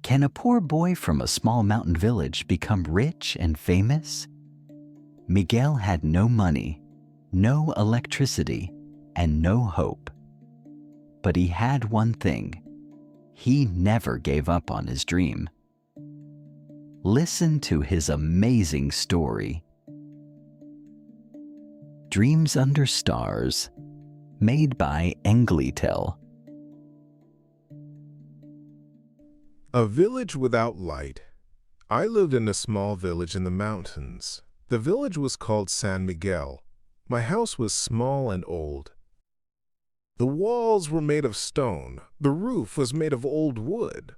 Can a poor boy from a small mountain village become rich and famous? Miguel had no money, no electricity, and no hope. But he had one thing. He never gave up on his dream. Listen to his amazing story. Dreams Under Stars, made by Engletel. A village without light. I lived in a small village in the mountains. The village was called San Miguel. My house was small and old. The walls were made of stone. The roof was made of old wood.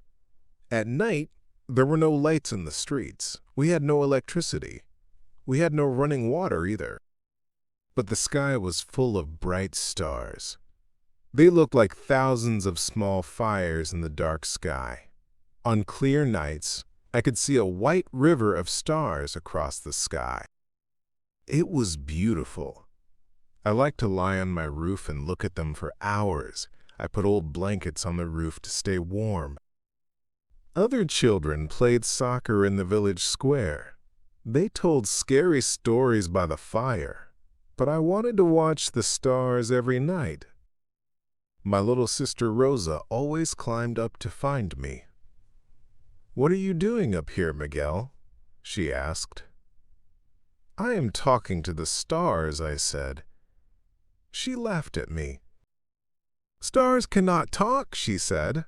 At night, there were no lights in the streets. We had no electricity. We had no running water either. But the sky was full of bright stars. They looked like thousands of small fires in the dark sky. On clear nights, I could see a white river of stars across the sky. It was beautiful. I liked to lie on my roof and look at them for hours. I put old blankets on the roof to stay warm. Other children played soccer in the village square. They told scary stories by the fire, but I wanted to watch the stars every night. My little sister Rosa always climbed up to find me. "What are you doing up here, Miguel?" she asked. "I am talking to the stars," I said. She laughed at me. "Stars cannot talk," she said.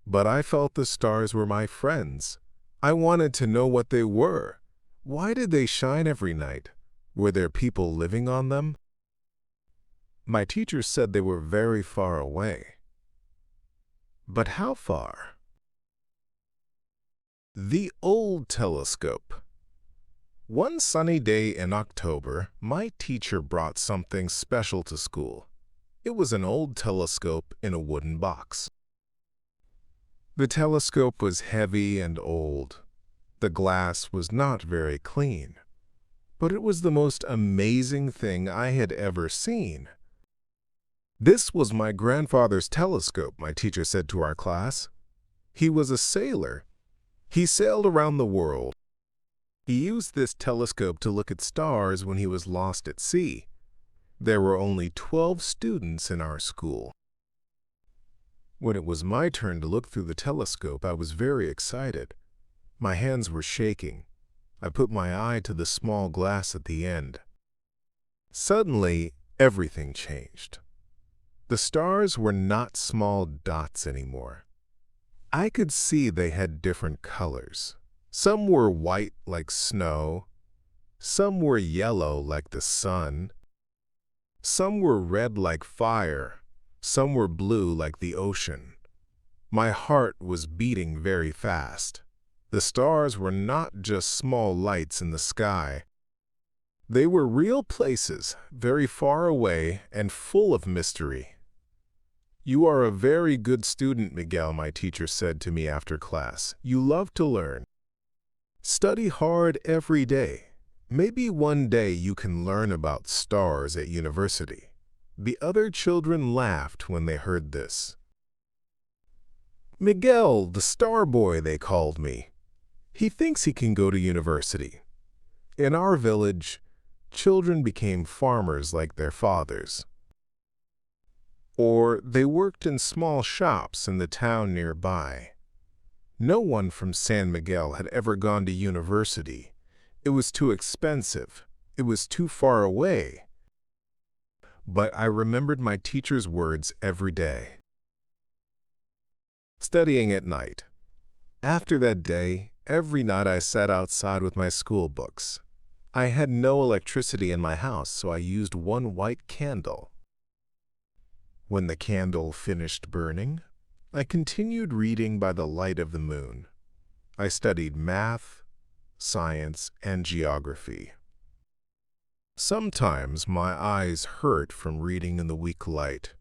But I felt the stars were my friends. I wanted to know what they were. Why did they shine every night? Were there people living on them? My teacher said they were very far away. But how far? The old telescope. One sunny day in October, my teacher brought something special to school. It was an old telescope in a wooden box. The telescope was heavy and old. The glass was not very clean. But it was the most amazing thing I had ever seen. "This was my grandfather's telescope," my teacher said to our class. "He was a sailor. He sailed around the world. He used this telescope to look at stars when he was lost at sea. There were only 12 students in our school." When it was my turn to look through the telescope, I was very excited. My hands were shaking. I put my eye to the small glass at the end. Suddenly, everything changed. The stars were not small dots anymore. I could see they had different colors. Some were white like snow. Some were yellow like the sun. Some were red like fire. Some were blue like the ocean. My heart was beating very fast. The stars were not just small lights in the sky. They were real places, very far away and full of mystery. "You are a very good student, Miguel," my teacher said to me after class. "You love to learn. Study hard every day. Maybe one day you can learn about stars at university." The other children laughed when they heard this. "Miguel, the star boy," they called me. "He thinks he can go to university." In our village, children became farmers like their fathers. Or they worked in small shops in the town nearby. No one from San Miguel had ever gone to university. It was too expensive. It was too far away. But I remembered my teacher's words every day. Studying at night. After that day, every night I sat outside with my school books. I had no electricity in my house, so I used one white candle. When the candle finished burning, I continued reading by the light of the moon. I studied math, science, and geography. Sometimes my eyes hurt from reading in the weak light.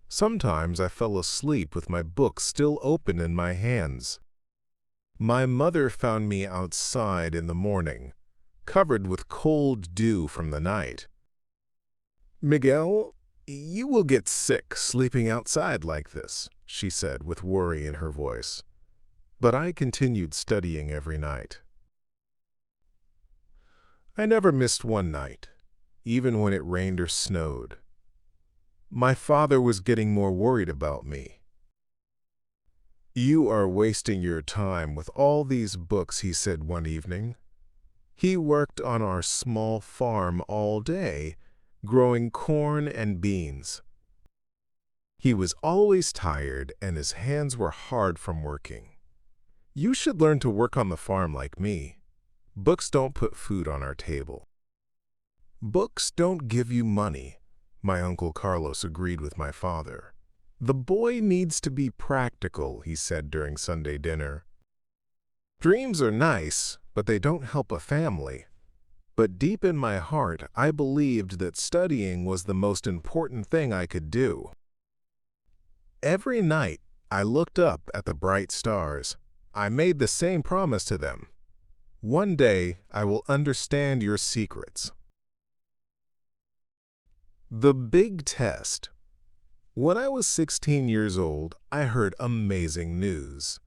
Sometimes I fell asleep with my book still open in my hands. My mother found me outside in the morning, covered with cold dew from the night. "Miguel, you will get sick sleeping outside like this," she said with worry in her voice. but I continued studying every night. I never missed one night, even when it rained or snowed. My father was getting more worried about me. "You are wasting your time with all these books," he said one evening. He worked on our small farm all day, growing corn and beans. He was always tired and his hands were hard from working. "You should learn to work on the farm like me. Books don't put food on our table." "Books don't give you money," my Uncle Carlos agreed with my father. "The boy needs to be practical," he said during Sunday dinner. "Dreams are nice, but they don't help a family." But deep in my heart, I believed that studying was the most important thing I could do. Every night, I looked up at the bright stars. I made the same promise to them. "One day, I will understand your secrets." The big test. When I was 16 years old, I heard amazing news.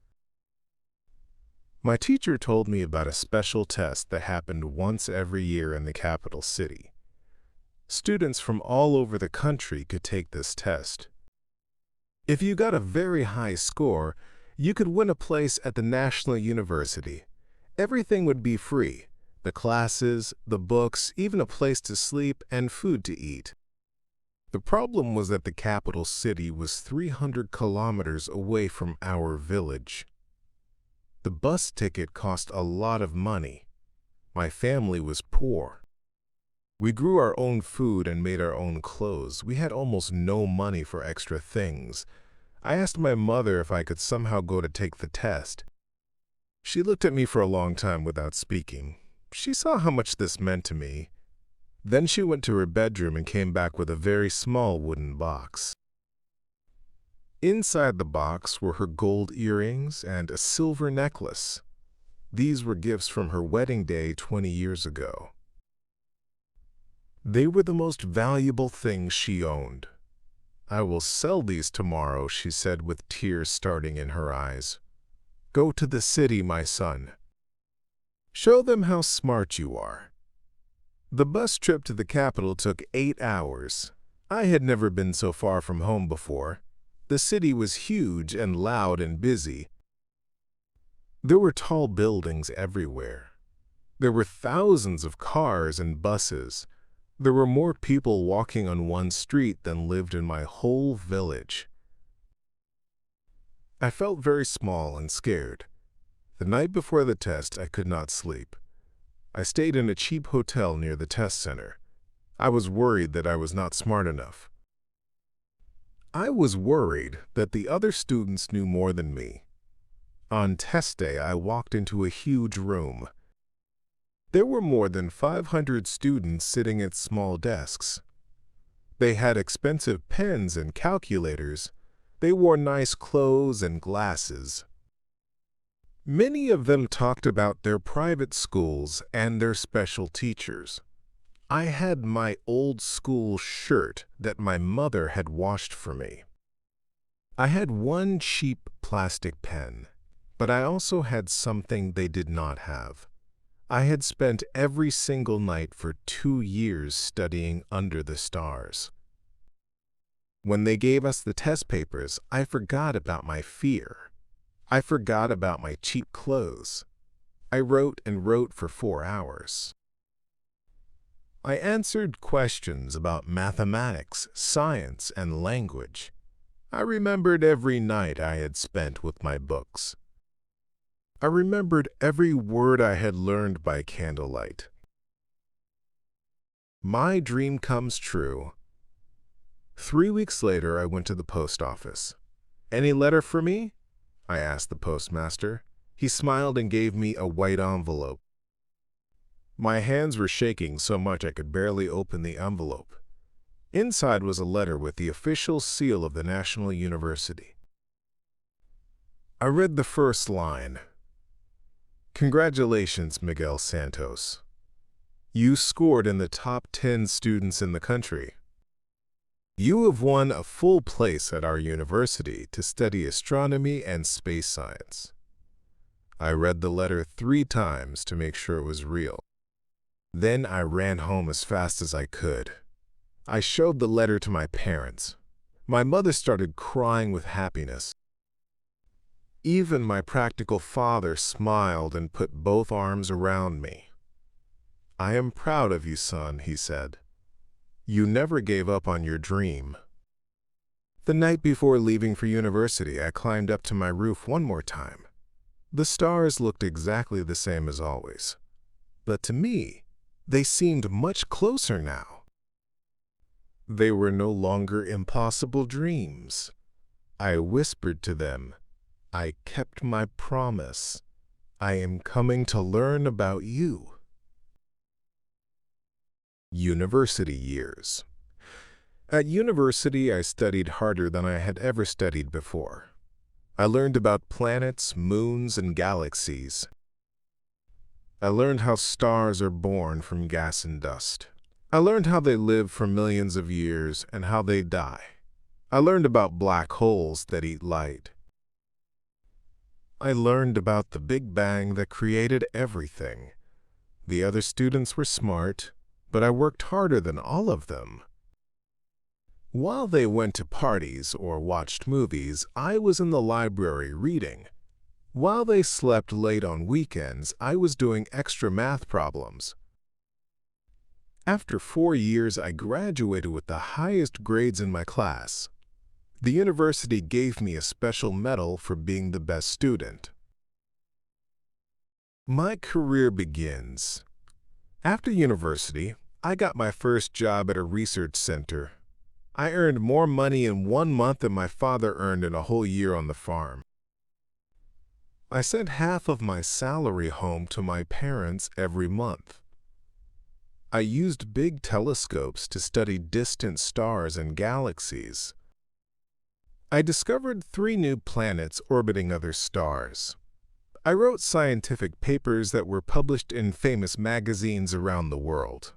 My teacher told me about a special test that happened once every year in the capital city. Students from all over the country could take this test. If you got a very high score, you could win a place at the National University. Everything would be free: the classes, the books, even a place to sleep and food to eat. The problem was that the capital city was 300 kilometers away from our village. The bus ticket cost a lot of money. My family was poor. We grew our own food and made our own clothes. We had almost no money for extra things. I asked my mother if I could somehow go to take the test. She looked at me for a long time without speaking. She saw how much this meant to me. Then she went to her bedroom and came back with a very small wooden box. Inside the box were her gold earrings and a silver necklace. These were gifts from her wedding day 20 years ago. They were the most valuable things she owned. "I will sell these tomorrow," she said with tears starting in her eyes. "Go to the city, my son. Show them how smart you are." The bus trip to the capital took 8 hours. I had never been so far from home before. The city was huge and loud and busy. There were tall buildings everywhere. There were thousands of cars and buses. There were more people walking on one street than lived in my whole village. I felt very small and scared. The night before the test, I could not sleep. I stayed in a cheap hotel near the test center. I was worried that I was not smart enough. I was worried that the other students knew more than me. On test day, I walked into a huge room. There were more than 500 students sitting at small desks. They had expensive pens and calculators. They wore nice clothes and glasses. Many of them talked about their private schools and their special teachers. I had my old school shirt that my mother had washed for me. I had one cheap plastic pen, but I also had something they did not have. I had spent every single night for 2 years studying under the stars. When they gave us the test papers, I forgot about my fear. I forgot about my cheap clothes. I wrote and wrote for 4 hours. I answered questions about mathematics, science, and language. I remembered every night I had spent with my books. I remembered every word I had learned by candlelight. My dream comes true. 3 weeks later, I went to the post office. "Any letter for me?" I asked the postmaster. He smiled and gave me a white envelope. My hands were shaking so much I could barely open the envelope. Inside was a letter with the official seal of the National University. I read the first line. "Congratulations, Miguel Santos. You scored in the top 10 students in the country. You have won a full place at our university to study astronomy and space science. I read the letter 3 times to make sure it was real. Then I ran home as fast as I could. I showed the letter to my parents. My mother started crying with happiness. Even my practical father smiled and put both arms around me. "I am proud of you, son," he said. "You never gave up on your dream." The night before leaving for university, I climbed up to my roof one more time. The stars looked exactly the same as always. But to me, they seemed much closer now. They were no longer impossible dreams. I whispered to them, "I kept my promise. I am coming to learn about you." University years. At university, I studied harder than I had ever studied before. I learned about planets, moons, and galaxies. I learned how stars are born from gas and dust. I learned how they live for millions of years and how they die. I learned about black holes that eat light. I learned about the Big Bang that created everything. The other students were smart, but I worked harder than all of them. While they went to parties or watched movies, I was in the library reading. While they slept late on weekends, I was doing extra math problems. After 4 years, I graduated with the highest grades in my class. The university gave me a special medal for being the best student. My career begins. After university, I got my first job at a research center. I earned more money in 1 month than my father earned in a whole year on the farm. I sent half of my salary home to my parents every month. I used big telescopes to study distant stars and galaxies. I discovered 3 new planets orbiting other stars. I wrote scientific papers that were published in famous magazines around the world.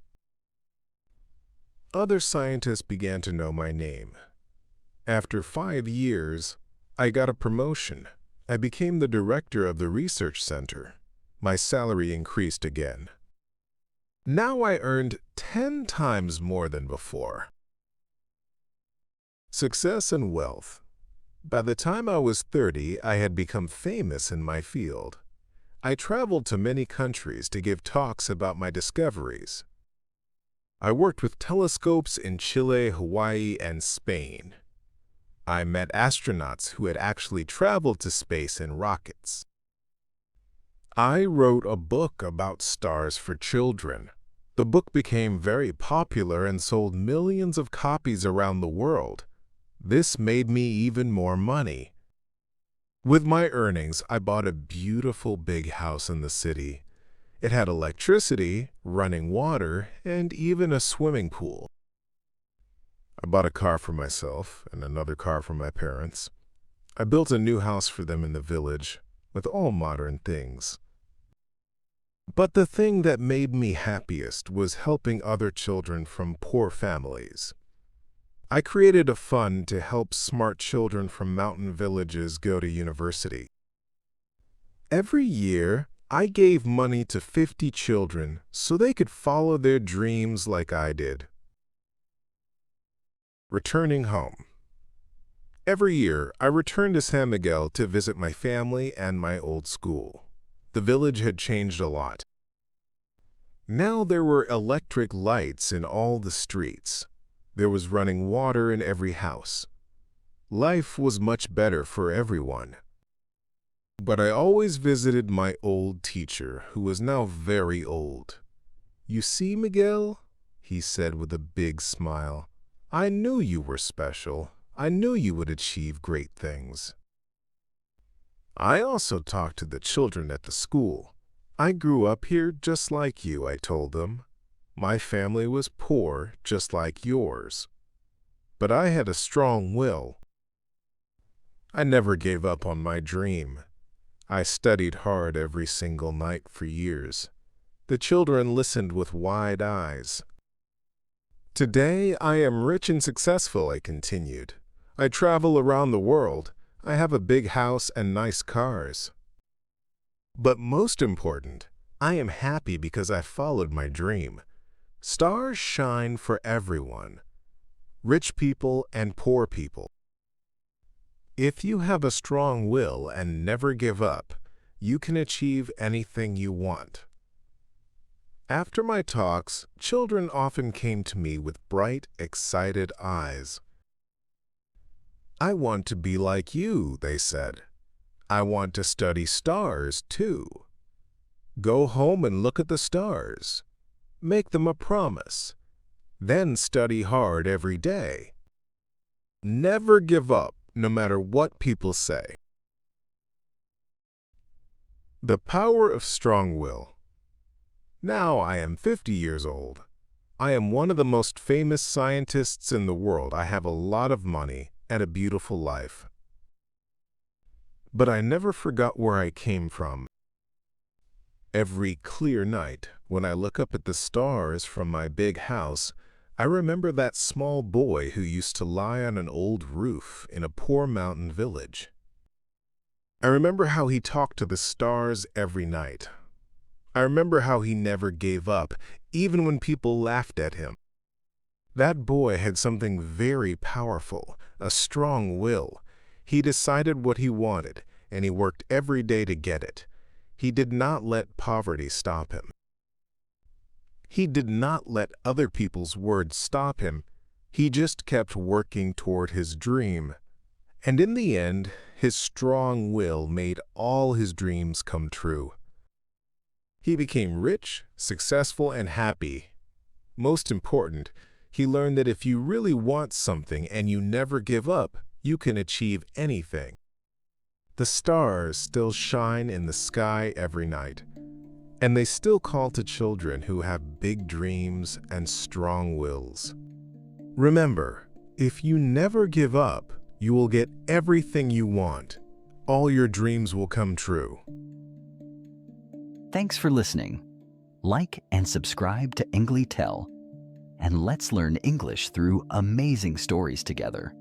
Other scientists began to know my name. After 5 years, I got a promotion. I became the director of the research center. My salary increased again. Now I earned 10 times more than before. Success and wealth. By the time I was 30, I had become famous in my field. I traveled to many countries to give talks about my discoveries. I worked with telescopes in Chile, Hawaii, and Spain. I met astronauts who had actually traveled to space in rockets. I wrote a book about stars for children. The book became very popular and sold millions of copies around the world. This made me even more money. With my earnings, I bought a beautiful big house in the city. It had electricity, running water, and even a swimming pool. I bought a car for myself and another car for my parents. I built a new house for them in the village, with all modern things. But the thing that made me happiest was helping other children from poor families. I created a fund to help smart children from mountain villages go to university. Every year, I gave money to 50 children so they could follow their dreams like I did. Returning home. Every year, I returned to San Miguel to visit my family and my old school. The village had changed a lot. Now there were electric lights in all the streets. There was running water in every house. Life was much better for everyone. But I always visited my old teacher, who was now very old. "You see, Miguel," he said with a big smile, "I knew you were special. I knew you would achieve great things." I also talked to the children at the school. "I grew up here just like you," I told them. "My family was poor just like yours. But I had a strong will. I never gave up on my dream. I studied hard every single night for years." The children listened with wide eyes. "Today I am rich and successful," I continued. "I travel around the world. I have a big house and nice cars." But most important, I am happy because I followed my dream. Stars shine for everyone, rich people and poor people. If you have a strong will and never give up, you can achieve anything you want. After my talks, children often came to me with bright, excited eyes. "I want to be like you," they said. "I want to study stars, too." Go home and look at the stars. Make them a promise. Then study hard every day. Never give up, no matter what people say. The power of strong will. Now I am 50 years old. I am one of the most famous scientists in the world. I have a lot of money and a beautiful life. But I never forgot where I came from. Every clear night, when I look up at the stars from my big house, I remember that small boy who used to lie on an old roof in a poor mountain village. I remember how he talked to the stars every night. I remember how he never gave up, even when people laughed at him. That boy had something very powerful, a strong will. He decided what he wanted, and he worked every day to get it. He did not let poverty stop him. He did not let other people's words stop him. He just kept working toward his dream. And in the end, his strong will made all his dreams come true. He became rich, successful, and happy. Most important, he learned that if you really want something and you never give up, you can achieve anything. The stars still shine in the sky every night, and they still call to children who have big dreams and strong wills. Remember, if you never give up, you will get everything you want. All your dreams will come true. Thanks for listening. Like and subscribe to English Tell, and let's learn English through amazing stories together.